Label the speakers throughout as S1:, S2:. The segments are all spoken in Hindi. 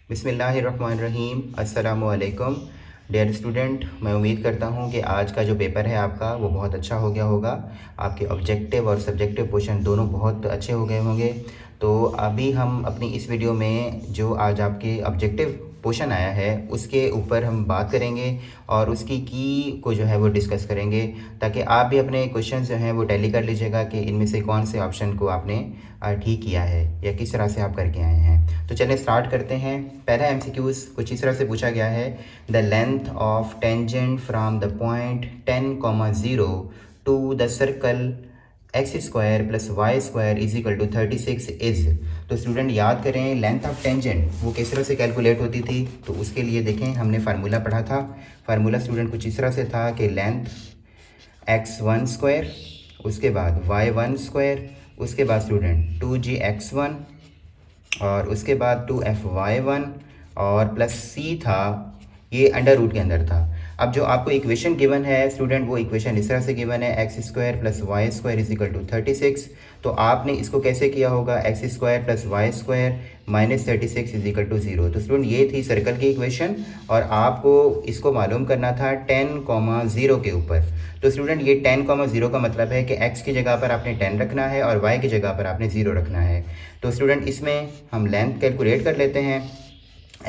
S1: बिस्मिल्लाहिर्रहमानिर्रहीम। अस्सलामुअलैकुम डियर स्टूडेंट, मैं उम्मीद करता हूँ कि आज का जो पेपर है आपका वो बहुत अच्छा हो गया होगा। आपके ऑब्जेक्टिव और सब्जेक्टिव क्वेश्चन दोनों बहुत अच्छे हो गए होंगे। तो अभी हम अपनी इस वीडियो में जो आज आपके ऑब्जेक्टिव क्वेश्चन आया है उसके ऊपर हम बात करेंगे और उसकी की को जो है वो डिस्कस करेंगे, ताकि आप भी अपने क्वेश्चन जो हैं वो टैली कर लीजिएगा कि इनमें से कौन से ऑप्शन को आपने ठीक किया है या किस तरह से आप करके आए हैं। तो चलिए स्टार्ट करते हैं। पहला एमसीक्यूज कुछ इस तरह से पूछा गया है, the length of tangent from the point 10,0 to the circle x square plus y square is equal to 36 is. तो स्टूडेंट याद करें लेंथ ऑफ टेंजेंट वो किस तरह से कैलकुलेट होती थी। तो उसके लिए देखें हमने फार्मूला पढ़ा था। फार्मूला स्टूडेंट कुछ इस तरह से था कि लेंथ x1 स्क्वायर, उसके बाद y1 स्क्वायर, उसके बाद स्टूडेंट 2gx1 और उसके बाद 2fy1 और प्लस c था, ये अंडर रूट के अंदर था। अब जो आपको इक्वेशन गिवन है स्टूडेंट वो इक्वेशन इस तरह से गिवन है, x square plus y square is equal to 36। तो आपने इसको कैसे किया होगा, x square plus y square minus 36 is equal to 0। तो स्टूडेंट ये थी सर्कल की इक्वेशन और आपको इसको मालूम करना था 10,0 के ऊपर। तो स्टूडेंट ये 10,0 का मतलब है कि x की जगह पर आपने 10 रखना है और y की जगह पर आपने 0 रखना है। तो स्टूडेंट इसमें हम लेंथ कैलकुलेट कर लेते हैं,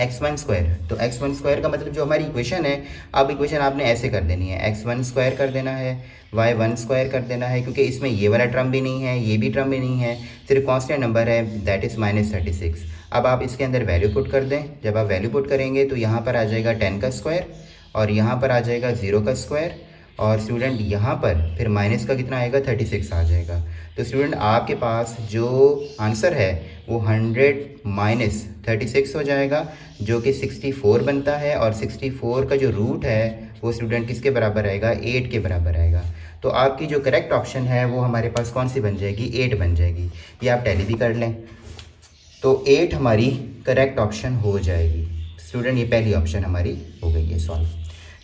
S1: x1 स्क्वायर। तो x1 स्क्वायर का मतलब जो हमारी इक्वेशन है, अब इक्वेशन आपने ऐसे कर देनी है, x1 स्क्वायर कर देना है, y1 स्क्वायर कर देना है, क्योंकि इसमें ये वाला टर्म भी नहीं है, ये भी टर्म भी नहीं है, सिर्फ कांस्टेंट नंबर है, दैट इज़ माइनस 36। अब आप इसके अंदर वैल्यू पुट कर दें। जब आप वैल्यू पुट करेंगे तो यहाँ पर आ जाएगा 10 का स्क्वायर और यहाँ पर आ जाएगा 0 का स्क्वायर और स्टूडेंट यहाँ पर फिर माइनस का कितना आएगा, 36 आ जाएगा। तो स्टूडेंट आपके पास जो आंसर है वो 100 माइनस 36 हो जाएगा, जो कि 64 बनता है और 64 का जो रूट है वो स्टूडेंट किसके बराबर आएगा, 8 के बराबर आएगा। तो आपकी जो करेक्ट ऑप्शन है वो हमारे पास कौन सी बन जाएगी, 8 बन जाएगी। ये आप टैली भी कर लें तो 8 हमारी करेक्ट ऑप्शन हो जाएगी। स्टूडेंट ये पहली ऑप्शन हमारी हो गई है सॉल्व।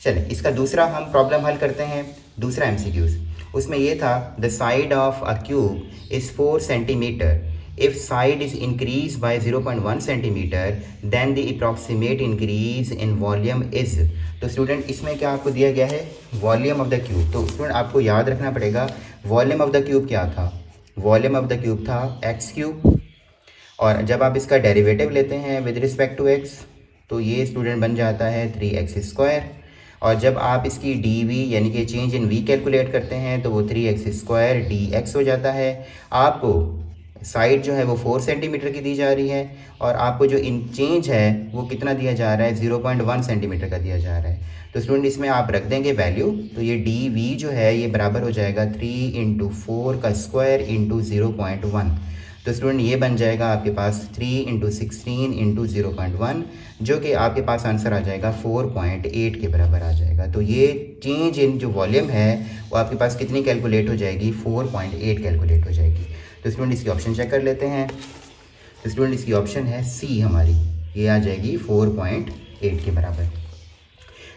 S1: चलें इसका दूसरा हम प्रॉब्लम हल करते हैं, दूसरा एमसीक्यूज। उसमें ये था, the side of a cube is 4 centimetre, if side is increase by 0.1 centimetre then the approximate increase in volume is. तो स्टूडेंट इसमें क्या आपको दिया गया है, वॉल्यूम ऑफ द क्यूब। तो स्टूडेंट आपको याद रखना पड़ेगा वॉल्यूम ऑफ द क्यूब क्या था, वॉल्यूम ऑफ द क्यूब था एक्स क्यूब, और जब आप इसका डेरिवेटिव लेते हैं विद रिस्पेक्ट टू एक्स तो ये स्टूडेंट बन जाता है 3x स्क्वायर, और जब आप इसकी डी वी यानी कि चेंज इन वी कैलकुलेट करते हैं तो वो 3x स्क्वायर डी हो जाता है। आपको साइड जो है वो 4 सेंटीमीटर की दी जा रही है और आपको जो इन चेंज है वो कितना दिया जा रहा है, 0.1 सेंटीमीटर का दिया जा रहा है। तो स्टूडेंट इसमें आप रख देंगे वैल्यू, तो ये डी वी जो है ये बराबर हो जाएगा 3 इंटू 4 का स्क्वायर इंटू 0.1। तो स्टूडेंट ये बन जाएगा आपके पास 3 इंटू 16 इंटू 0.1, जो कि आपके पास आंसर आ जाएगा 4.8 के बराबर आ जाएगा। तो ये चेंज इन जो वॉल्यूम है वो आपके पास कितनी कैलकुलेट हो जाएगी, 4.8 कैलकुलेट हो जाएगी। तो स्टूडेंट इसकी ऑप्शन चेक कर लेते हैं। तो स्टूडेंट इसकी ऑप्शन है सी हमारी, ये आ जाएगी 4.8 के बराबर।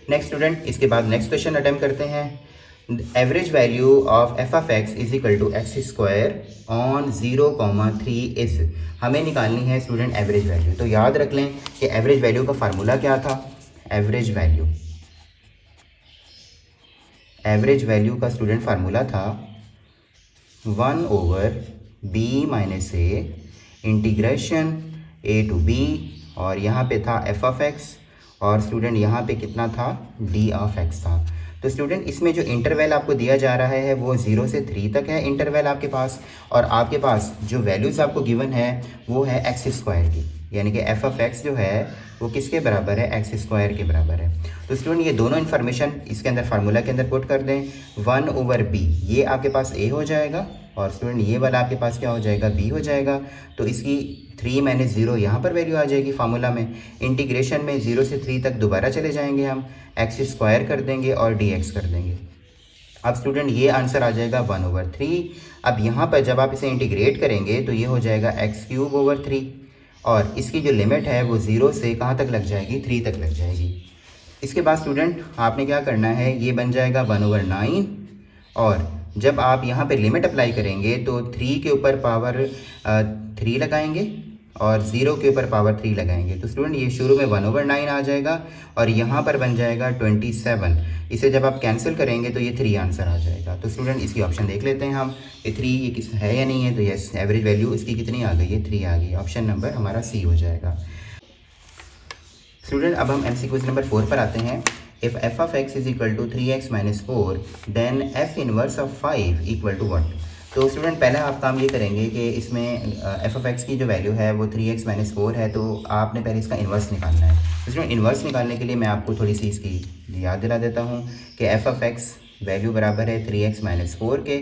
S1: नेक्स्ट स्टूडेंट इसके बाद नेक्स्ट क्वेश्चन अटेम्प्ट करते हैं। Average value of f of x is equal to x square on 0,3 is. हमें निकालनी है स्टूडेंट एवरेज वैल्यू। तो याद रख लें कि एवरेज वैल्यू का फार्मूला क्या था, एवरेज वैल्यू का स्टूडेंट फार्मूला था 1/b minus a integration a to b, और यहाँ पे था एफ ऑफ एक्स और स्टूडेंट यहाँ पे कितना था, d ऑफ x था। तो स्टूडेंट इसमें जो इंटरवल आपको दिया जा रहा है वो 0 से 3 तक है इंटरवल आपके पास, और आपके पास जो वैल्यूज़ आपको गिवन है वो है एक्स स्क्वायर की, यानी कि एफ ऑफ एक्स जो है वो किसके बराबर है, एक्स स्क्वायर के बराबर है। तो स्टूडेंट ये दोनों इन्फॉर्मेशन इसके अंदर फार्मूला के अंदर पुट कर दें, 1/b ये आपके पास a हो जाएगा और स्टूडेंट ये वाला आपके पास क्या हो जाएगा, b हो जाएगा। तो इसकी 3 माइनस 0 यहाँ पर वैल्यू आ जाएगी फार्मूला में। इंटीग्रेशन में 0 से 3 तक दोबारा चले जाएंगे, हम एक्स स्क्वायर कर देंगे और dx कर देंगे। अब स्टूडेंट ये आंसर आ जाएगा 1/3। अब यहाँ पर जब आप इसे इंटीग्रेट करेंगे तो ये हो जाएगा x³ और इसकी जो लिमिट है वो 0 से कहाँ तक लग जाएगी, 3 तक लग जाएगी। इसके बाद स्टूडेंट आपने क्या करना है, ये बन जाएगा 1/9, और जब आप यहाँ पे लिमिट अप्लाई करेंगे तो 3 के ऊपर पावर 3 लगाएंगे और 0 के ऊपर पावर 3 लगाएंगे तो स्टूडेंट ये शुरू में 1/9 आ जाएगा और यहाँ पर बन जाएगा 27। इसे जब आप कैंसिल करेंगे तो ये 3 आंसर आ जाएगा। तो स्टूडेंट इसकी ऑप्शन देख लेते हैं हम, ये 3 ये किस है या नहीं है। तो यस, एवरेज वैल्यू इसकी कितनी आ गई है, 3 आ गई। ऑप्शन नंबर हमारा सी हो जाएगा। स्टूडेंट अब हम MCQ नंबर 4 पर आते हैं। If f of x is equal to 3x minus 4 then f inverse of 5 equal to what. तो स्टूडेंट पहले आप काम ये करेंगे कि इसमें f of x की जो वैल्यू है वो 3x माइनस 4 है, तो आपने पहले इसका इन्वर्स निकालना है। तो स्टूडेंट इन्वर्स निकालने के लिए मैं आपको थोड़ी सी इसकी याद दिला देता हूँ कि f of x वैल्यू बराबर है 3x माइनस 4 के।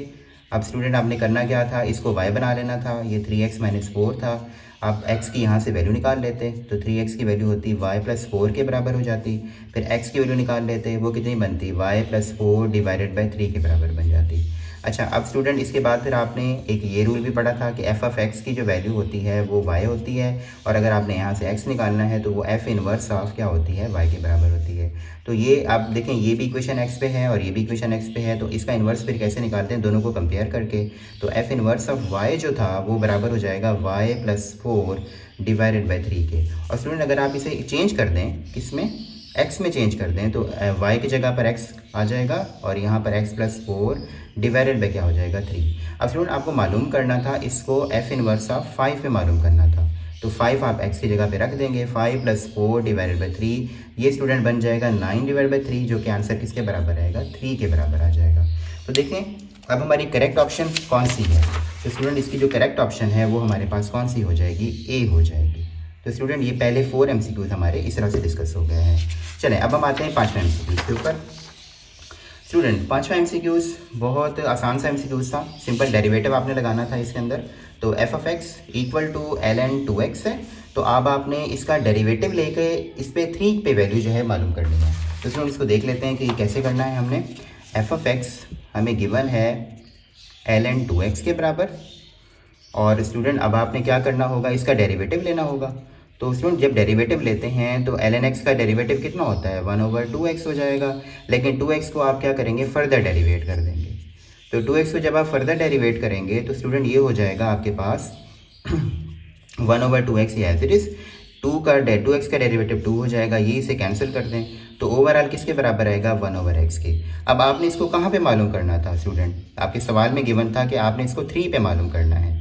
S1: अब स्टूडेंट आपने करना क्या था, इसको y बना लेना था, ये 3x माइनस 4 था। आप x की यहाँ से वैल्यू निकाल लेते तो 3x की वैल्यू होती y प्लस 4 के बराबर हो जाती। फिर x की वैल्यू निकाल लेते, वो कितनी बनती, y प्लस 4 डिवाइडेड बाई 3 के बराबर बन जाती। अच्छा, अब स्टूडेंट इसके बाद फिर आपने एक ये रूल भी पढ़ा था कि f ऑफ x की जो वैल्यू होती है वो y होती है, और अगर आपने यहाँ से x निकालना है तो वो f इनवर्स ऑफ क्या होती है, y के बराबर होती है। तो ये आप देखें, ये भी इक्वेशन x पे है और ये भी इक्वेशन x पे है, तो इसका इन्वर्स फिर कैसे निकालते हैं, दोनों को कंपेयर करके। तो f इनवर्स ऑफ y जो था वो बराबर हो जाएगा y प्लस 4 डिवाइडेड बाई 3 के। और स्टूडेंट अगर आप इसे चेंज कर दें, किसमें, x में चेंज कर दें, तो y की जगह पर x आ जाएगा और यहाँ पर x प्लस 4 डिवाइडेड बाई क्या हो जाएगा, 3। अब स्टूडेंट आपको मालूम करना था इसको f इनवर्स ऑफ 5 पे मालूम करना था, तो 5 आप x की जगह पे रख देंगे, 5 प्लस 4 डिवाइडेड बाई 3, ये स्टूडेंट बन जाएगा 9 डिवाइड बाई 3, जो कि आंसर किसके बराबर आएगा, 3 के बराबर आ जाएगा। तो देखें अब हमारी करेक्ट ऑप्शन कौन सी है। तो स्टूडेंट इसकी जो करेक्ट ऑप्शन है वो हमारे पास कौन सी हो जाएगी, ए हो जाएगी। तो स्टूडेंट ये पहले 4 MCQs हमारे इस तरह से डिस्कस हो गए हैं। चलें अब हम आते हैं 5वें MCQs के ऊपर। स्टूडेंट 5वां MCQs बहुत आसान सा MCQs था, सिंपल डेरिवेटिव आपने लगाना था इसके अंदर। तो f of x equal to ln 2x है, तो अब आपने इसका डेरिवेटिव लेके इस पे 3 पे वैल्यू जो है मालूम करनी है। तो स्टूडेंट इसको देख लेते हैं कि कैसे करना है हमने। f ऑफ x हमें गिवन है ln 2x के बराबर, और स्टूडेंट अब आपने क्या करना होगा, इसका डेरिवेटिव लेना होगा। तो स्टूडेंट जब डेरिवेटिव लेते हैं तो ln x का डेरिवेटिव कितना होता है, 1/2x हो जाएगा। लेकिन 2x को आप क्या करेंगे, फर्दर डेरिवेट कर देंगे। तो 2x को जब आप फर्दर डेरिवेट करेंगे तो स्टूडेंट ये हो जाएगा आपके पास 1/2x as it is, 2x का डेरिवेटिव 2 हो जाएगा, ये इसे कैंसिल कर दें तो ओवरऑल किसके बराबर आएगा, 1/x के। अब आपने इसको कहाँ पे मालूम करना था स्टूडेंट, आपके सवाल में गिवन था कि आपने इसको 3 पे मालूम करना है।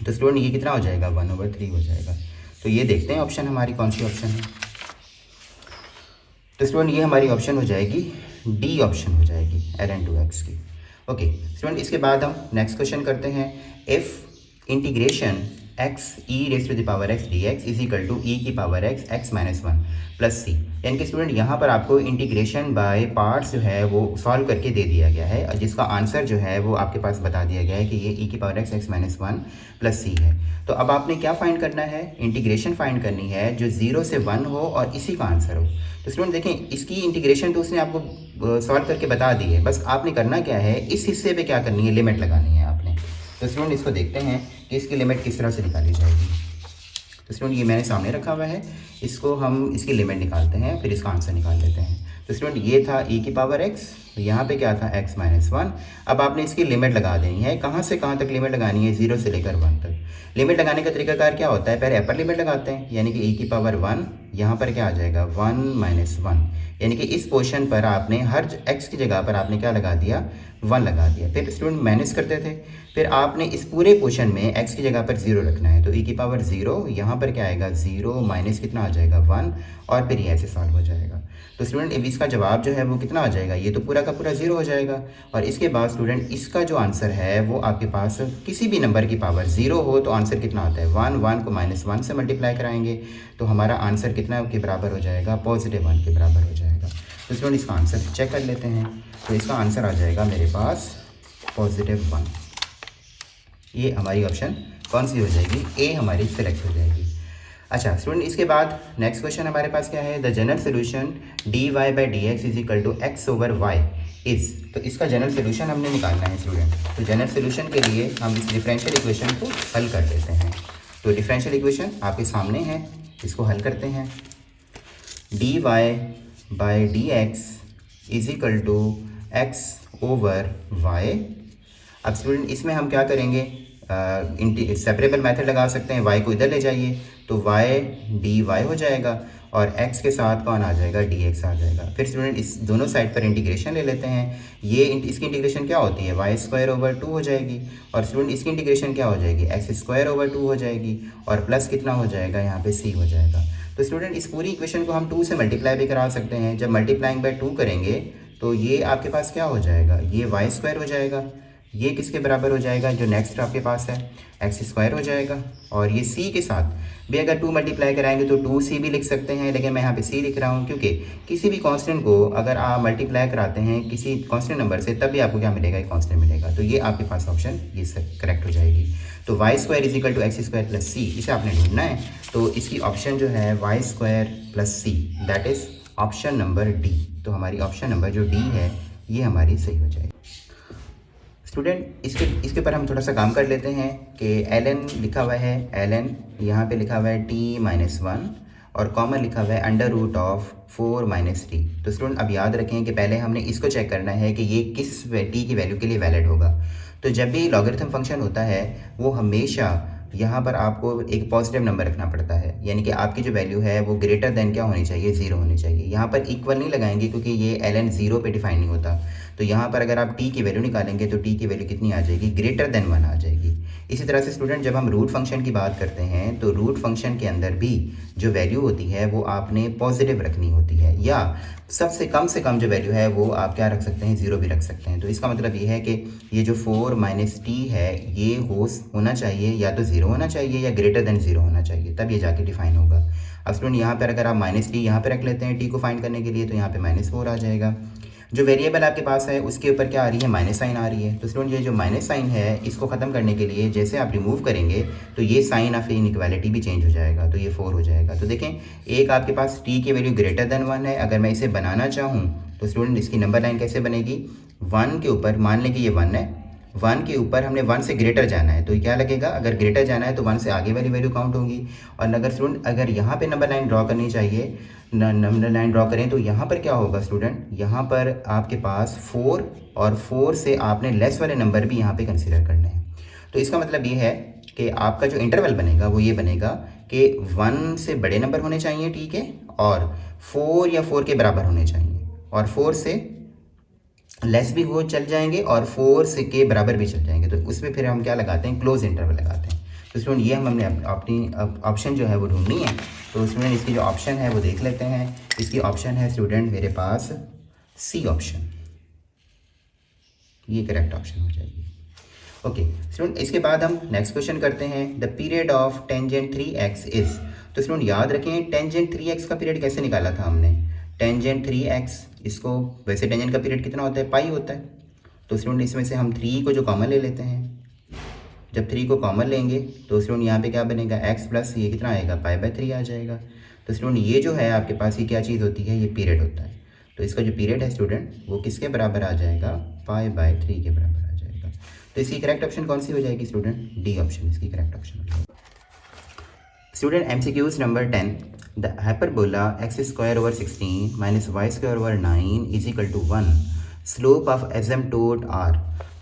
S1: तो स्टूडेंट ये कितना हो जाएगा, 1/3 हो जाएगा। तो ये देखते हैं ऑप्शन हमारी कौन सी ऑप्शन है। तो स्टूडेंट ये हमारी ऑप्शन हो जाएगी डी ऑप्शन हो जाएगी, ln 2x की। ओके स्टूडेंट इसके बाद हम नेक्स्ट क्वेश्चन करते हैं। If integration x e raise to the power x dx is equal to e की power x x minus 1 plus c, यानी कि स्टूडेंट यहाँ पर आपको इंटीग्रेशन बाय पार्ट्स जो है वो सॉल्व करके दे दिया गया है, और जिसका आंसर जो है वो आपके पास बता दिया गया है कि ये e की power x x minus 1 plus c है। तो अब आपने क्या फाइंड करना है, इंटीग्रेशन फाइंड करनी है जो 0 से 1 हो और इसी का आंसर हो। तो स्टूडेंट देखें इसकी इंटीग्रेशन तो उसने आपको सॉल्व करके बता दी है, बस आपने करना क्या है, इस हिस्से पे क्या करनी है, लिमिट लगानी है आपने। तो स्टूडेंट इसको देखते हैं कि इसकी लिमिट किस तरह से निकाली जाएगी। तो स्टूडेंट ये मैंने सामने रखा हुआ है, इसको हम इसकी लिमिट निकालते हैं, फिर इसका आंसर निकाल लेते हैं। तो स्टूडेंट ये था e की पावर x, तो यहाँ पे क्या था x माइनस 1। अब आपने इसकी लिमिट लगा देनी है, कहाँ से कहाँ तक लिमिट लगानी है, 0 से लेकर 1 तक। लिमिट लगाने का तरीकाकार क्या होता है, पहले अपर लिमिट लगाते हैं, यानी कि e की पावर 1, यहाँ पर क्या आ जाएगा 1 माइनस 1, यानी कि इस पोर्शन पर आपने हर x की जगह पर आपने क्या लगा दिया, 1 लगा दिया। फिर स्टूडेंट माइनस करते थे, फिर आपने इस पूरे पोर्शन में x की जगह पर 0 रखना है, तो e की पावर 0, यहाँ पर क्या आएगा 0 माइनस कितना आ जाएगा 1, और फिर ये ऐसे सॉल्व हो जाएगा। तो स्टूडेंट अब इसका जवाब जो है वो कितना आ जाएगा, ये तो पूरा का पूरा 0 हो जाएगा। और इसके बाद स्टूडेंट इसका जो आंसर है वो आपके पास किसी भी नंबर की पावर 0 हो तो आंसर कितना आता है, 1 को माइनस 1 से मल्टीप्लाई कराएंगे तो हमारा आंसर कितना के बराबर हो जाएगा, +1 के बराबर हो जाएगा। तो स्टूडेंट इसका आंसर चेक कर लेते हैं। तो इसका आंसर आ जाएगा मेरे पास +1। ये हमारी ऑप्शन कौन सी हो जाएगी, ए हमारी सिलेक्ट हो जाएगी। अच्छा स्टूडेंट इसके बाद नेक्स्ट क्वेश्चन हमारे पास क्या है, the general solution dy by dx is equal to x over y is. तो इसका जनरल सोल्यूशन हमने निकालना है स्टूडेंट। तो जनरल सोल्यूशन के लिए हम इस डिफरेंशियल इक्वेशन को हल कर देते हैं। तो डिफरेंशियल इक्वेशन आपके सामने है, इसको हल करते हैं। dy by dx is equal to x over y। अब स्टूडेंट इसमें हम क्या करेंगे, सेपरेबल मेथड लगा सकते हैं, y को इधर ले जाइए तो y dy हो जाएगा और x के साथ कौन आ जाएगा, dx आ जाएगा। फिर स्टूडेंट इस दोनों साइड पर इंटीग्रेशन ले लेते हैं। ये इसकी इंटीग्रेशन क्या होती है, y²/2 हो जाएगी और स्टूडेंट इसकी इंटीग्रेशन क्या हो जाएगी, x²/2 हो जाएगी और प्लस कितना हो जाएगा, यहाँ पे c हो जाएगा। तो स्टूडेंट इस पूरी इक्वेशन को हम 2 से मल्टीप्लाई भी करा सकते हैं। जब मल्टीप्लाइंग बाय 2 करेंगे तो ये आपके पास क्या हो जाएगा, ये y² हो जाएगा। ये किसके बराबर हो जाएगा, जो नेक्स्ट आपके पास है x² हो जाएगा। और ये c के साथ भी अगर 2 मल्टीप्लाई कराएंगे तो 2c भी लिख सकते हैं, लेकिन मैं यहाँ पे c लिख रहा हूँ क्योंकि किसी भी कांस्टेंट को अगर आप मल्टीप्लाई कराते हैं किसी कांस्टेंट नंबर से तब भी आपको क्या मिलेगा, एक कांस्टेंट मिलेगा। तो ये आपके पास ऑप्शन ये सब करेक्ट हो जाएगी। तो y² = x² + c इसे आपने ढूंढना है। तो इसकी ऑप्शन जो है y² + c, that is option number D. तो हमारी ऑप्शन नंबर जो डी है ये हमारी सही हो जाएगी। स्टूडेंट इसके ऊपर हम थोड़ा सा काम कर लेते हैं कि ln लिखा हुआ है, ln यहाँ पे लिखा हुआ है t-1 और कॉमन लिखा हुआ है √4 - t। तो स्टूडेंट अब याद रखें कि पहले हमने इसको चेक करना है कि ये किस t की वैल्यू के लिए वैलिड होगा। तो जब भी लॉगरिथम फंक्शन होता है वो हमेशा यहाँ पर आपको एक पॉजिटिव नंबर रखना पड़ता है, यानी कि आपकी जो वैल्यू है वो ग्रेटर देन क्या होनी चाहिए, 0 होनी चाहिए। यहाँ पर इक्वल नहीं लगाएंगे क्योंकि ये ln 0 पे डिफाइन नहीं होता। तो यहाँ पर अगर आप t की वैल्यू निकालेंगे तो t की वैल्यू कितनी आ जाएगी, ग्रेटर देन 1 आ जाएगी। इसी तरह से स्टूडेंट जब हम रूट फंक्शन की बात करते हैं तो रूट फंक्शन के अंदर भी जो वैल्यू होती है वो आपने पॉजिटिव रखनी होती है, या सबसे कम से कम जो वैल्यू है वो आप क्या रख सकते हैं, 0 भी रख सकते हैं। तो इसका मतलब ये है कि ये जो 4 - t है ये होना चाहिए या तो 0 होना चाहिए या ग्रेटर देन 0 होना चाहिए, तब ये जाके डिफाइन होगा। अब स्टूडेंट यहाँ पर अगर आप -t यहाँ पर रख लेते हैं t को फाइंड करने के लिए तो यहाँ पे -4 आ जाएगा। जो वेरिएबल आपके पास है उसके ऊपर क्या आ रही है, माइनस साइन आ रही है। तो स्टूडेंट ये जो माइनस साइन है इसको ख़त्म करने के लिए जैसे आप रिमूव करेंगे तो ये साइन ऑफ इनइक्वालिटी भी चेंज हो जाएगा, तो ये 4 हो जाएगा। तो देखें एक आपके पास t की वैल्यू ग्रेटर देन 1 है। अगर मैं इसे बनाना चाहूँ तो स्टूडेंट इसकी नंबर लाइन कैसे बनेगी, 1 के ऊपर मान लें कि ये 1 है, 1 के ऊपर हमने 1 से ग्रेटर जाना है तो क्या लगेगा, अगर ग्रेटर जाना है तो 1 से आगे वाली वैल्यू काउंट होगी। और अगर स्टूडेंट अगर यहाँ पे नंबर लाइन ड्रॉ करनी चाहिए, नंबर लाइन ड्रॉ करें तो यहाँ पर क्या होगा स्टूडेंट, यहाँ पर आपके पास 4 और 4 से आपने लेस वाले नंबर भी यहाँ पे कंसीडर करने हैं। तो इसका मतलब ये है कि आपका जो इंटरवल बनेगा वो ये बनेगा कि 1 से बड़े नंबर होने चाहिए, ठीक है, और 4 या 4 के बराबर होने चाहिए, और 4 से लेस भी हो चल जाएंगे और 4 से के बराबर भी चल जाएंगे। तो उसमें फिर हम क्या लगाते हैं, क्लोज इंटरवल लगाते हैं। तो स्टूडेंट ये हमने अपनी ऑप्शन जो है वो ढूंढनी है। तो स्टूडेंट इसकी जो ऑप्शन है वो देख लेते हैं। इसकी ऑप्शन है स्टूडेंट मेरे पास सी ऑप्शन, ये करेक्ट ऑप्शन हो जाएगी। ओके स्टूडेंट इसके बाद हम नेक्स्ट क्वेश्चन करते हैं। The period of tangent 3x is. तो स्टूडेंट याद रखें टेंजेंट 3x का पीरियड कैसे निकाला था हमने, टेंजेंट 3x, इसको वैसे टेंजेंट का पीरियड कितना होता है, पाई होता है। तो स्टूडेंट इसमें से हम 3 को जो कॉमन ले लेते हैं, जब 3 को कॉमन लेंगे तो स्टूडेंट यहाँ पे क्या बनेगा, x प्लस ये कितना आएगा, π/3 आ जाएगा। तो स्टूडेंट ये जो है आपके पास ये क्या चीज़ होती है, ये पीरियड होता है। तो इसका जो पीरियड है स्टूडेंट वो किसके बराबर आ जाएगा, π/3 के बराबर आ जाएगा। तो इसकी करेक्ट ऑप्शन कौन सी हो जाएगी स्टूडेंट, डी ऑप्शन इसकी करेक्ट ऑप्शन हो जाएगी। Student MCQs number 10, the hyperbola x² / 16 - y² / 9 = 1, slope of asymptote r।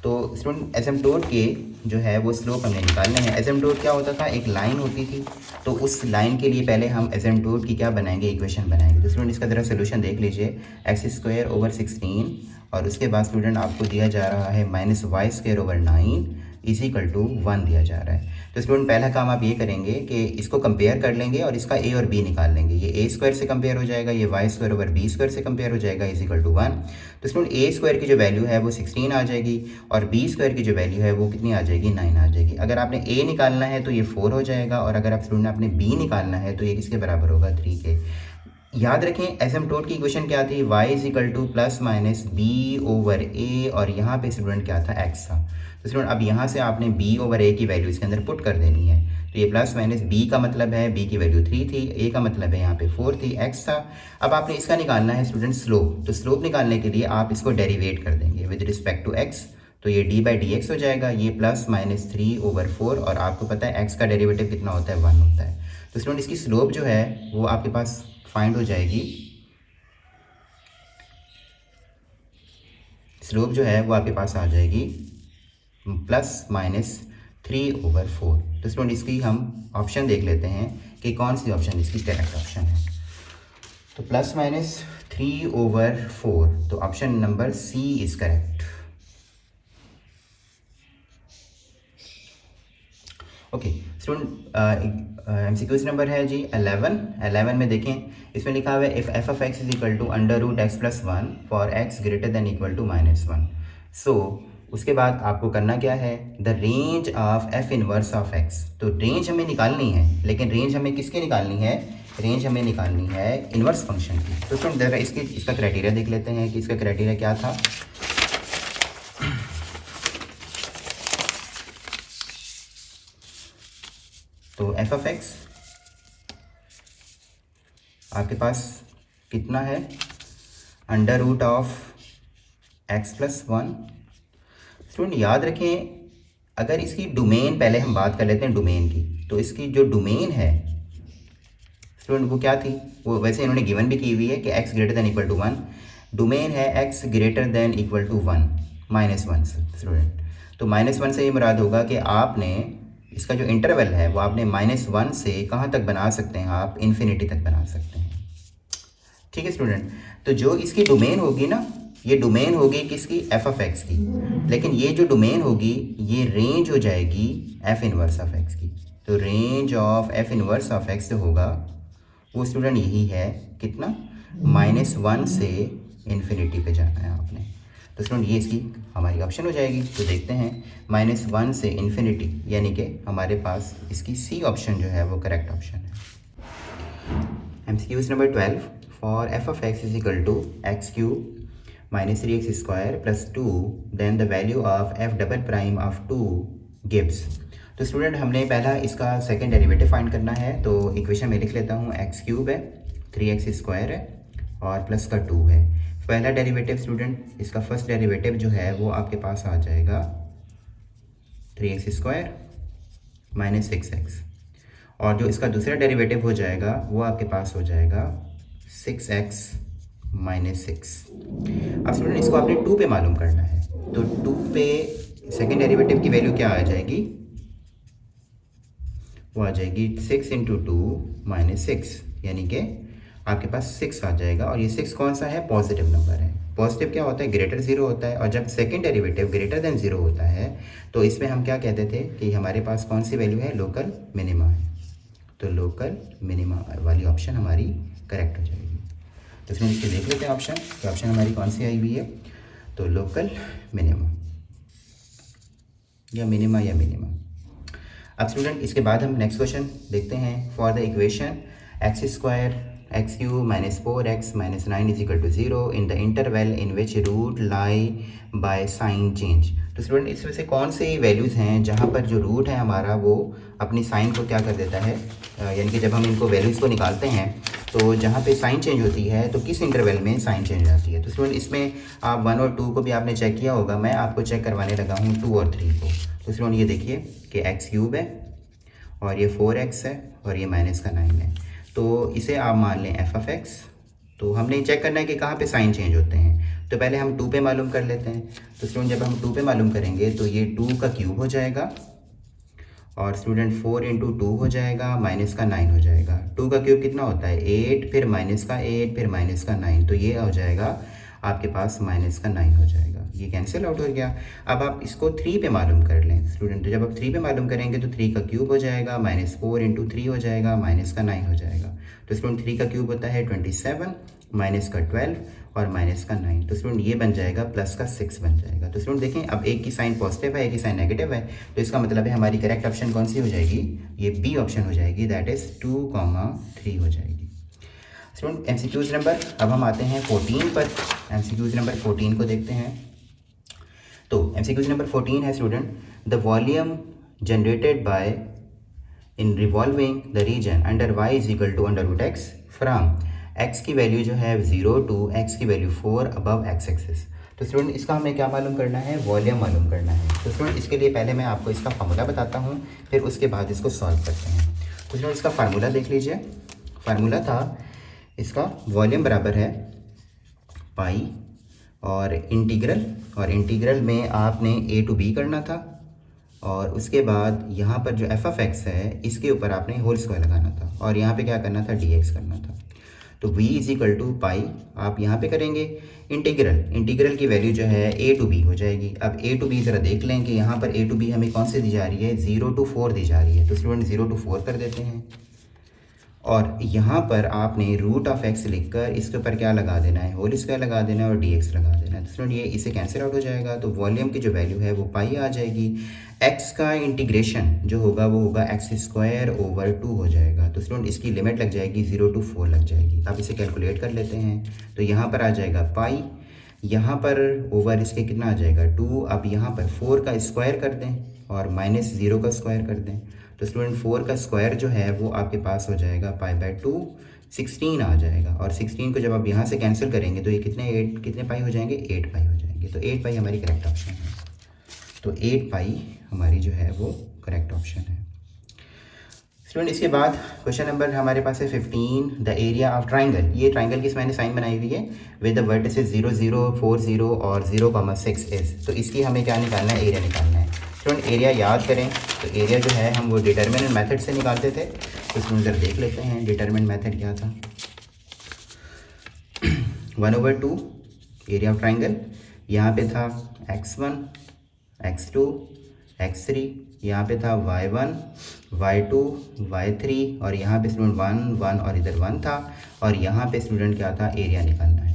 S1: तो स्टूडेंट एसिम्प्टोट के जो है वो स्लोप हमें निकालने हैं। एसिम्प्टोट क्या होता था, एक लाइन होती थी, तो उस लाइन के लिए पहले हम एसिम्प्टोट की क्या बनाएंगे, इक्वेशन बनाएंगे। तो स्टूडेंट इसका ज़रा सोल्यूशन देख लीजिए, x² / 16 और उसके बाद स्टूडेंट आपको दिया जा रहा है -y² / 9 = 1 दिया जा रहा है। तो स्टूडेंट पहला काम आप ये करेंगे कि इसको कंपेयर कर लेंगे और इसका a और b निकाल लेंगे। ये a² से कंपेयर हो जाएगा, ये y² / b² से कंपेयर हो जाएगा, = 1। तो स्टूडेंट a² की जो वैल्यू है वो 16 आ जाएगी और b² की जो वैल्यू है वो कितनी आ जाएगी, 9 आ जाएगी। अगर आपने a निकालना है तो ये 4 हो जाएगा और अगर आप स्टूडेंट आपने b निकालना है तो ये किसके बराबर होगा, 3 के। याद रखें एसिम्प्टोट की इक्वेशन क्या थी, y = +-b/a और यहाँ पे स्टूडेंट क्या था, x था। तो स्टूडेंट अब यहाँ से आपने b/a की वैल्यू इसके अंदर पुट कर देनी है। तो ये +-b का मतलब है b की वैल्यू 3 थी, a का मतलब है यहाँ पे 4 थी, x था। अब आपने इसका निकालना है स्टूडेंट स्लोप। तो स्लोप निकालने के लिए आप इसको डेरिवेट कर देंगे विद रिस्पेक्ट टू x। तो ये d/dx हो जाएगा, ये +-3/4 और आपको पता है x का डेरिवेटिव कितना होता है, 1 होता है। तो स्टूडेंट इसकी स्लोप जो है वो आपके पास फाइंड हो जाएगी, स्लोप जो है वो आपके पास आ जाएगी +-3 3/4। तो स्टूडेंट इसकी हम ऑप्शन देख लेते हैं कि कौन सी ऑप्शन इसकी करेक्ट ऑप्शन है। तो +-3/4, तो option number c is correct. Okay student, MCQs number है जी 11 में देखें, इसमें लिखा हुआ है if f of x is equal to √x+1 for x greater than equal to -1। So उसके बाद आपको करना क्या है, the range of f inverse of x। तो रेंज हमें निकालनी है, लेकिन रेंज हमें किसकी निकालनी है, रेंज हमें निकालनी है इनवर्स फंक्शन की। तो स्टूडेंट ज़रा इसका क्राइटेरिया देख लेते हैं कि इसका क्राइटेरिया क्या था। तो f ऑफ x आपके पास कितना है, √x+1। स्टूडेंट याद रखें, अगर इसकी डोमेन, पहले हम बात कर लेते हैं डोमेन की। तो इसकी जो डोमेन है स्टूडेंट वो क्या थी, वो वैसे इन्होंने गिवन भी की हुई है कि x greater than equal to 1। Domain है x greater than equal to 1 -1 student. तो -1 से ये मुराद होगा कि आपने इसका जो इंटरवल है वो आपने -1 से कहाँ तक बना सकते हैं, आप इन्फिनिटी तक बना सकते हैं। ठीक है स्टूडेंट, तो जो इसकी डोमेन होगी ना, ये डोमेन होगी किसकी, f ऑफ x की, लेकिन ये जो डोमेन होगी ये रेंज हो जाएगी f इनवर्स ऑफ x की। तो range of f inverse of x जो होगा वो स्टूडेंट यही है, कितना, -1 से इन्फिनिटी पे जाना है आपने। तो स्टूडेंट ये इसकी हमारी ऑप्शन हो जाएगी। तो देखते हैं, -1 से इन्फिनिटी, यानी कि हमारे पास इसकी सी ऑप्शन जो है वो करेक्ट ऑप्शन है। MCQs number 12 for f of x is equal to x³ -3x² + 2 then the value of f double prime of 2 gives. तो स्टूडेंट हमने पहला इसका सेकंड डेरिवेटिव फाइंड करना है। तो इक्वेशन में लिख लेता हूँ, x³ है, 3x² है और प्लस का 2 है। पहला डेरिवेटिव स्टूडेंट, इसका फर्स्ट डेरिवेटिव जो है वो आपके पास आ जाएगा 3x² -6x, और जो इसका दूसरा डेरिवेटिव हो जाएगा वो आपके पास हो जाएगा 6x - 6। अब स्टूडेंट इसको आपने 2 पे मालूम करना है। तो 2 पे सेकेंड डेरिवेटिव की वैल्यू क्या आ जाएगी, वो आ जाएगी 6 × 2 - 6, यानी कि आपके पास 6 आ जाएगा। और ये 6 कौन सा है, पॉजिटिव नंबर है। पॉजिटिव क्या होता है, ग्रेटर 0 होता है। और जब सेकंड डेरिवेटिव ग्रेटर देन 0 होता है तो इसमें हम क्या कहते थे कि हमारे पास कौन सी वैल्यू है, लोकल मिनिमा है। तो लोकल मिनिमा वाली ऑप्शन हमारी करेक्ट हो जाएगी। तो इसमें इसके देख लेते हैं ऑप्शन, कि ऑप्शन हमारी कौन सी आई हुई है। तो लोकल मिनिमा या मिनिमा या मिनिमा। अब स्टूडेंट इसके बाद हम नेक्स्ट क्वेश्चन देखते हैं। For the equation x² x³ -4x -9 is equal to 0 in the interval in which root lie by sign change. तो स्टूडेंट इसमें से कौन सी वैल्यूज़ हैं जहाँ पर जो रूट है हमारा वो अपनी साइन को क्या कर देता है, यानी कि जब हम इनको वैल्यूज़ को निकालते हैं तो जहाँ पे साइन चेंज होती है तो किस इंटरवल में साइन चेंज आती है। तो स्टूडेंट इसमें आप 1 और 2 को भी आपने चेक किया होगा, मैं आपको चेक करवाने लगा हूँ 2 और 3 को। तो स्टूडेंट ये देखिए कि x³ है और ये 4x है और ये -9 है। तो इसे आप मान लें f ऑफ x। तो हमने चेक करना है कि कहाँ पे साइन चेंज होते हैं। तो पहले हम 2 पे मालूम कर लेते हैं। तो स्टूडेंट जब हम 2 पे मालूम करेंगे तो ये 2 का क्यूब हो जाएगा और स्टूडेंट 4 × 2 हो जाएगा, -9 हो जाएगा। 2 का क्यूब कितना होता है, 8, फिर -8, फिर -9। तो ये हो जाएगा आपके पास -9 हो जाएगा। ये कैंसिल आउट हो गया। अब आप इसको 3 पे मालूम कर लें स्टूडेंट। तो जब आप 3 पे मालूम करेंगे तो 3 का क्यूब हो जाएगा, -4 × 3 हो जाएगा, -9 हो जाएगा। तो स्टूडेंट 3 का क्यूब होता है 27, -12 और -9। तो स्टूडेंट ये बन जाएगा +6 बन जाएगा। तो स्टूडेंट देखें, अब एक की साइन पॉजिटिव है, एक की साइन नेगेटिव है। तो इसका मतलब है हमारी करेक्ट ऑप्शन कौन सी हो जाएगी, ये बी ऑप्शन हो जाएगी, दैट इज़ 2, 3 हो जाएगी। स्टूडेंट MCQs नंबर, अब हम आते हैं 14 पर। MCQs नंबर 14 को देखते हैं। तो MCQs नंबर 14 है student, the volume generated by in revolving the region under y is equal to √x from x की वैल्यू जो है 0 to x की वैल्यू 4 अबव x एक्सिस। तो स्टूडेंट इसका हमें क्या मालूम करना है, वॉल्यूम मालूम करना है। तो स्टूडेंट इसके लिए पहले मैं आपको इसका फार्मूला बताता हूँ, फिर उसके बाद इसको सॉल्व करते हैं। तो स्टूडेंट इसका फार्मूला देख लीजिए। फार्मूला था इसका, वॉल्यूम बराबर है पाई और इंटीग्रल में आपने a to b करना था और उसके बाद यहाँ पर जो एफ ऑफ एक्स है इसके ऊपर आपने होल स्क्वायर लगाना था और यहाँ पे क्या करना था, डी एक्स करना था। तो v इज इक्वल टू पाई आप यहाँ पे करेंगे इंटीग्रल की वैल्यू जो है a टू b हो जाएगी। अब a टू b ज़रा देख लें कि यहाँ पर a टू b हमें कौन से दी जा रही है, 0 to 4 दी जा रही है। तो स्टूडेंट 0 to 4 कर देते हैं और यहाँ पर आपने रूट ऑफ एक्स लिखकर इसके ऊपर क्या लगा देना है, होल स्क्वायर लगा देना है और डी एक्स लगा देना है। तो स्टूडेंट ये इसे कैंसिल आउट हो जाएगा, तो वॉल्यूम की जो वैल्यू है वो पाई आ जाएगी। एक्स का इंटीग्रेशन जो होगा वो होगा एक्स स्क्वायर ओवर 2 हो जाएगा। तो स्टूडेंट इसकी लिमिट लग जाएगी 0 to 4 लग जाएगी। अब इसे कैलकुलेट कर लेते हैं, तो यहाँ पर आ जाएगा पाई, यहाँ पर ओवर इसके कितना आ जाएगा 2। अब यहाँ पर 4 का स्क्वायर कर दें और माइनस 0 का स्क्वायर कर दें। तो स्टूडेंट 4 का स्क्वायर जो है वो आपके पास हो जाएगा पाई बाय 2, 16 आ जाएगा। और 16 को जब आप यहाँ से कैंसिल करेंगे तो ये कितने पाई हो जाएंगे, 8 पाई हो जाएंगे। तो 8 पाई हमारी करेक्ट ऑप्शन है। तो 8 पाई हमारी जो है वो करेक्ट ऑप्शन है। स्टूडेंट इसके बाद क्वेश्चन नंबर हमारे पास है 15, द एरिया ऑफ ट्राइंगल। ये ट्राइंगल की मैंने साइन बनाई हुई है विद द वर्टिसेस 0 0 4 0 और 0,6 इज। तो इसकी हमें क्या निकालना है, एरिया निकालना है। स्टूडेंट एरिया याद करें तो एरिया जो है हम वो डिटर्मिनेंट मेथड से निकालते थे। तो स्टूडेंट जब देख लेते हैं डिटर्मिनेंट मेथड क्या था। 1/2 एरिया ऑफ ट्राइंगल, यहाँ पे था x1 x2 x3, यहाँ पे था y1 y2 y3 और यहाँ पे स्टूडेंट 1 1 और इधर 1 था और यहाँ पे स्टूडेंट क्या था, एरिया निकालना है।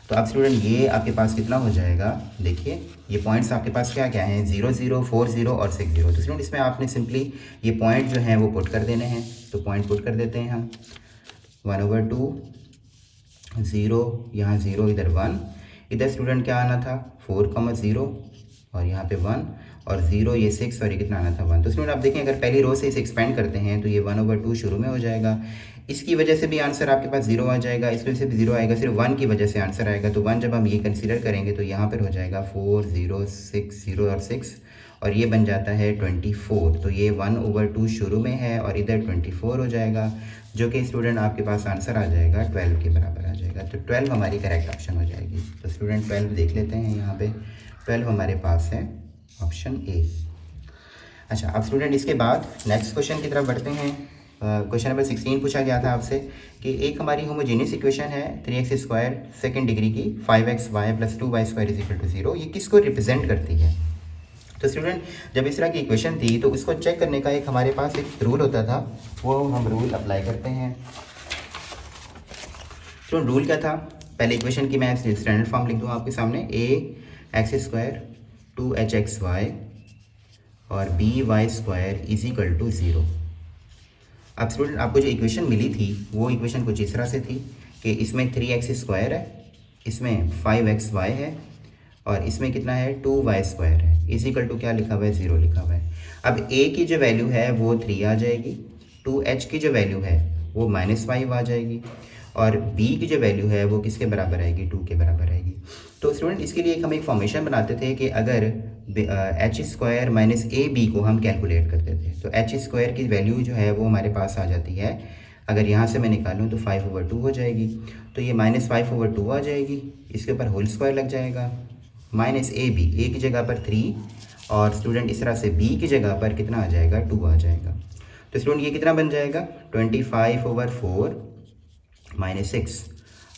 S1: तो अब स्टूडेंट ये आपके पास कितना हो जाएगा, देखिए ये पॉइंट्स आपके पास क्या क्या हैं, 0 0 4 0 और 6 0। तो स्टूडेंट इसमें आपने सिंपली ये पॉइंट जो हैं वो पुट कर देने हैं। तो पॉइंट पुट कर देते हैं हम, 1/2 0, यहाँ 0 इधर 1, इधर स्टूडेंट क्या आना था 4,0 और यहाँ पे 1 और 0 ये 6 और ये कितना आना था 1। तो स्टूडेंट आप देखें अगर पहली रो से इसे एक्सपेंड करते हैं तो ये 1/2 शुरू में हो जाएगा। इसकी वजह से भी आंसर आपके पास 0 आ जाएगा, इस वजह से भी 0 आएगा, सिर्फ 1 की वजह से आंसर आएगा। तो 1 जब हम ये कंसीडर करेंगे तो यहाँ पर हो जाएगा 4 0 6 0 और 6 और ये बन जाता है 24। तो ये 1/2 शुरू में है और इधर 24 हो जाएगा, जो कि स्टूडेंट आपके पास आंसर आ जाएगा 12 के बराबर आ जाएगा। तो 12 हमारी करेक्ट ऑप्शन हो जाएगी। तो स्टूडेंट 12 देख लेते हैं, यहाँ पे 12 हमारे पास है ऑप्शन ए। अच्छा अब स्टूडेंट इसके बाद नेक्स्ट क्वेश्चन की तरफ बढ़ते हैं। क्वेश्चन नंबर 16 पूछा गया था आपसे कि एक हमारी होमोजेनियस इक्वेशन है 3x² सेकंड डिग्री की 5xy + 2y² = 0, ये किसको रिप्रेजेंट करती है। तो स्टूडेंट जब इस तरह की इक्वेशन थी तो उसको चेक करने का एक हमारे पास एक रूल होता था, वो हम रूल अप्लाई करते हैं। तो रूल क्या था, पहले इक्वेशन की मैं स्टैंडर्ड फॉर्म लिख दूँ आपके सामने, ax² 2hxy और by² = 0। अब स्टूडेंट आपको जो इक्वेशन मिली थी वो इक्वेशन कुछ इस तरह से थी कि इसमें 3x² है, इसमें 5xy है और इसमें कितना है 2y² है, = क्या लिखा हुआ है 0 लिखा हुआ है। अब a की जो वैल्यू है वो 3 आ जाएगी, 2h की जो वैल्यू है वो -5 आ जाएगी और b की जो वैल्यू है वो किसके बराबर आएगी, 2 के बराबर आएगी। तो स्टूडेंट इसके लिए हम एक फॉर्मेशन बनाते थे कि अगर h² - ab को हम कैलकुलेट करते थे तो h² की वैल्यू जो है वो हमारे पास आ जाती है, अगर यहाँ से मैं निकालूँ तो 5/2 हो जाएगी। तो ये -5/2 आ जाएगी, इसके ऊपर होल स्क्वायर लग जाएगा, -ab a की जगह पर 3 और स्टूडेंट इस तरह से b की जगह पर कितना आ जाएगा 2 आ जाएगा। तो स्टूडेंट ये कितना बन जाएगा 25/4 - 6।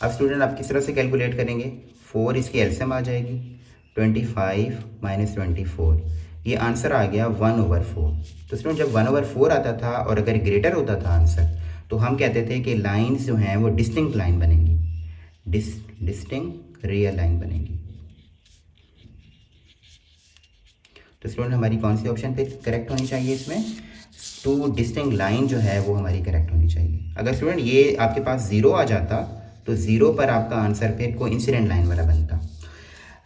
S1: अब स्टूडेंट आप किस तरह से कैलकुलेट करेंगे, 4 इसकी एलसीएम आ जाएगी, 25 - 24, ये आंसर आ गया 1/4। तो स्टूडेंट जब 1/4 आता था और अगर ग्रेटर होता था आंसर तो हम कहते थे कि लाइंस जो हैं वो डिस्टिंक्ट लाइन बनेंगी, डिस्टिंक्ट रियल लाइन बनेंगी। तो स्टूडेंट हमारी कौन सी ऑप्शन पे करेक्ट होनी चाहिए, इसमें 2 डिस्टिंक्ट लाइन जो है वो हमारी करेक्ट होनी चाहिए। अगर स्टूडेंट ये आपके पास 0 आ जाता तो 0 पर आपका आंसर फिर कोइंसिडेंट लाइन वाला बनता।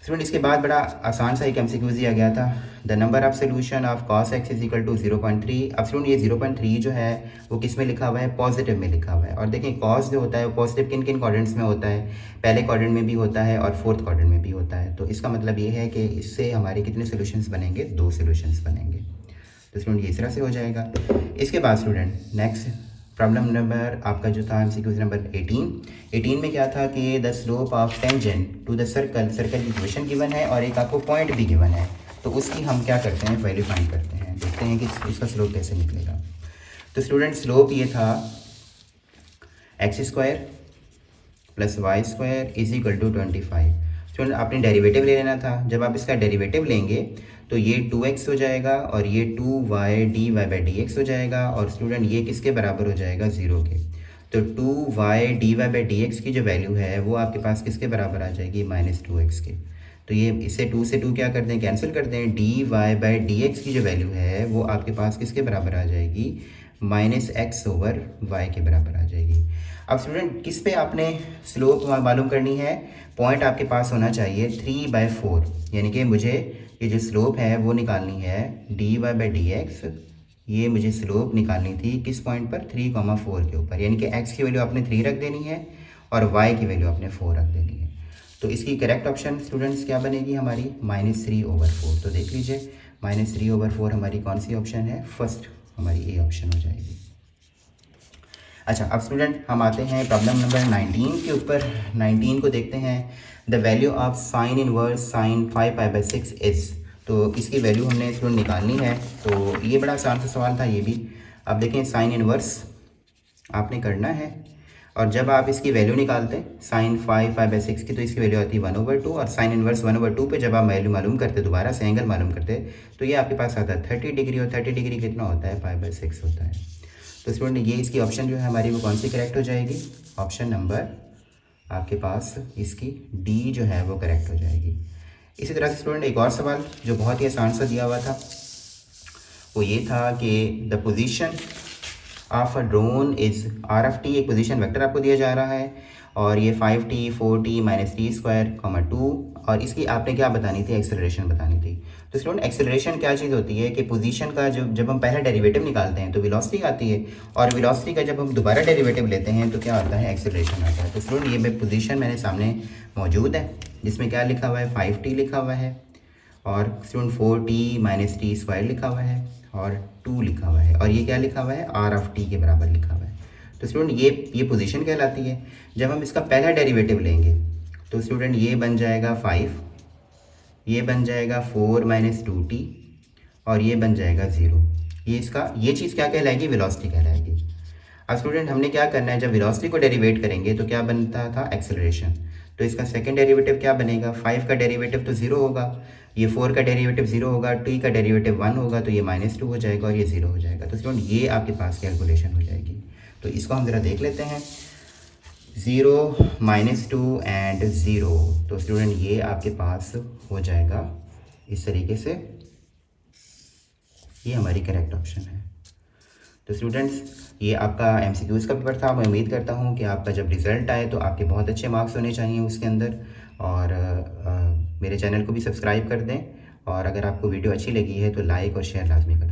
S1: स्टूडेंट इसके बाद बड़ा आसान सा एक MCQ दिया गया था, the number of solution of cos x = 0.3। अब स्टूडेंट ये 0.3 जो है वो किस में लिखा हुआ है, पॉजिटिव में लिखा हुआ है। और देखिए cos जो होता है वो पॉजिटिव किन किन क्वाड्रेंट्स में होता है, पहले क्वाड्रेंट में भी होता है और फोर्थ क्वाड्रेंट में भी होता है। तो इसका मतलब ये है कि इससे हमारे कितने सोल्यूशंस बनेंगे, 2 सोल्यूशंस बनेंगे। तो स्टूडेंट ये इस तरह से हो जाएगा। इसके बाद स्टूडेंट नेक्स्ट प्रॉब्लम नंबर आपका जो था MCQ नंबर 18 में क्या था कि the slope of tangent to the circle की इक्वेशन गिवन है और एक आपको पॉइंट भी गिवन है। तो उसकी हम क्या करते हैं, वैल्यू फाइंड करते हैं, देखते हैं कि इसका स्लोप कैसे निकलेगा। तो स्टूडेंट स्लोप ये था x² + y² = 25। स्टूडेंट आपने डेरिवेटिव ले लेना था। जब आप इसका डेरिवेटिव लेंगे तो ये 2x हो जाएगा और ये 2y dy/dx हो जाएगा, और स्टूडेंट ये किसके बराबर हो जाएगा, 0 के। तो 2y dy/dx की जो वैल्यू है वो आपके पास किसके बराबर आ जाएगी, -2x के। तो ये इससे 2 से 2 क्या कर दें, कैंसिल कर दें। dy/dx की जो वैल्यू है वो आपके पास किसके बराबर आ जाएगी, -x/y के बराबर आ जाएगी। अब स्टूडेंट किस पे आपने स्लोप मालूम करनी है, पॉइंट आपके पास होना चाहिए 3/4, यानी कि मुझे ये जो स्लोप है वो निकालनी है dy/dx। ये मुझे स्लोप निकालनी थी किस पॉइंट पर, 3,4 के ऊपर, यानी कि x की वैल्यू आपने 3 रख देनी है और y की वैल्यू आपने 4 रख देनी है। तो इसकी करेक्ट ऑप्शन स्टूडेंट्स क्या बनेगी हमारी, -3/4। तो देख लीजिए -3/4 हमारी कौन सी ऑप्शन है, फर्स्ट हमारी ए ऑप्शन हो जाएगी। अच्छा, अब स्टूडेंट हम आते हैं प्रॉब्लम नंबर 19 के ऊपर। 19 को देखते हैं। The value of sine inverse sin 5π/6 is. तो इसकी वैल्यू हमने स्टूडेंट निकालनी है। तो ये बड़ा आसान सा सवाल था ये भी। अब देखें, साइन इनवर्स आपने करना है, और जब आप इसकी वैल्यू निकालते हैं sin 5π/6 की, तो इसकी वैल्यू आती है 1/2, और साइन इनवर्स 1/2 पे जब आप वैल्यू मालूम करते दोबारा से एंगल मालूम करते, तो ये आपके पास आता है 30 डिग्री, और 30 डिग्री कितना होता है, 5/6 होता है। तो स्टूडेंट ये इसकी ऑप्शन जो है हमारी वो कौन सी करेक्ट हो जाएगी, ऑप्शन नंबर आपके पास इसकी डी जो है वो करेक्ट हो जाएगी। इसी तरह से स्टूडेंट एक और सवाल जो बहुत ही आसान सा दिया हुआ था, वो ये था कि the position of a drone is r(t), एक पोजीशन वेक्टर आपको दिया जा रहा है, और ये 5t 4t -t², 2, और इसकी आपने क्या बतानी थी, एक्सेलरेशन बतानी थी। तो स्टूडेंट एक्सेलरेशन क्या चीज़ होती है कि पोजीशन का जब हम पहला डेरिवेटिव निकालते हैं तो वेलोसिटी आती है, और वेलोसिटी का जब हम दोबारा डेरिवेटिव लेते हैं तो क्या आता है, एक्सेलरेशन आता है। तो स्टूडेंट ये पोजीशन मेरे सामने मौजूद है, जिसमें क्या लिखा हुआ है, 5t लिखा हुआ है, और स्टूडेंट 4t -t² लिखा हुआ है, और 2 लिखा हुआ है, और ये क्या लिखा हुआ है, r(t) के बराबर लिखा हुआ है। तो स्टूडेंट ये पोजीशन कहलाती है। जब हम इसका पहला डेरिवेटिव लेंगे तो स्टूडेंट ये बन जाएगा 5, ये बन जाएगा 4 - 2t, और ये बन जाएगा 0। ये चीज़ क्या कहलाएगी, वेलोसिटी कहलाएगी। अब स्टूडेंट हमने क्या करना है, जब वेलोसिटी को डेरिवेट करेंगे तो क्या बनता था, एक्सेलरेशन। तो इसका सेकंड डेरिवेटिव क्या बनेगा, 5 का डेरिवेटिव तो 0 होगा, ये 4 का डेरिवेटिव 0 होगा, t का डेरिवेटिव 1 होगा, तो ये -2 हो जाएगा और ये 0 हो जाएगा। तो स्टूडेंट ये आपके पास कैलकुलेशन हो जाएगी। तो इसको हम ज़रा देख लेते हैं, 0 -2 एंड 0। तो स्टूडेंट ये आपके पास हो जाएगा इस तरीके से, ये हमारी करेक्ट ऑप्शन है। तो स्टूडेंट्स ये आपका MCQs का पेपर था। मैं उम्मीद करता हूँ कि आपका जब रिज़ल्ट आए तो आपके बहुत अच्छे मार्क्स होने चाहिए उसके अंदर, और मेरे चैनल को भी सब्सक्राइब कर दें, और अगर आपको वीडियो अच्छी लगी है तो लाइक और शेयर लाजमी करें।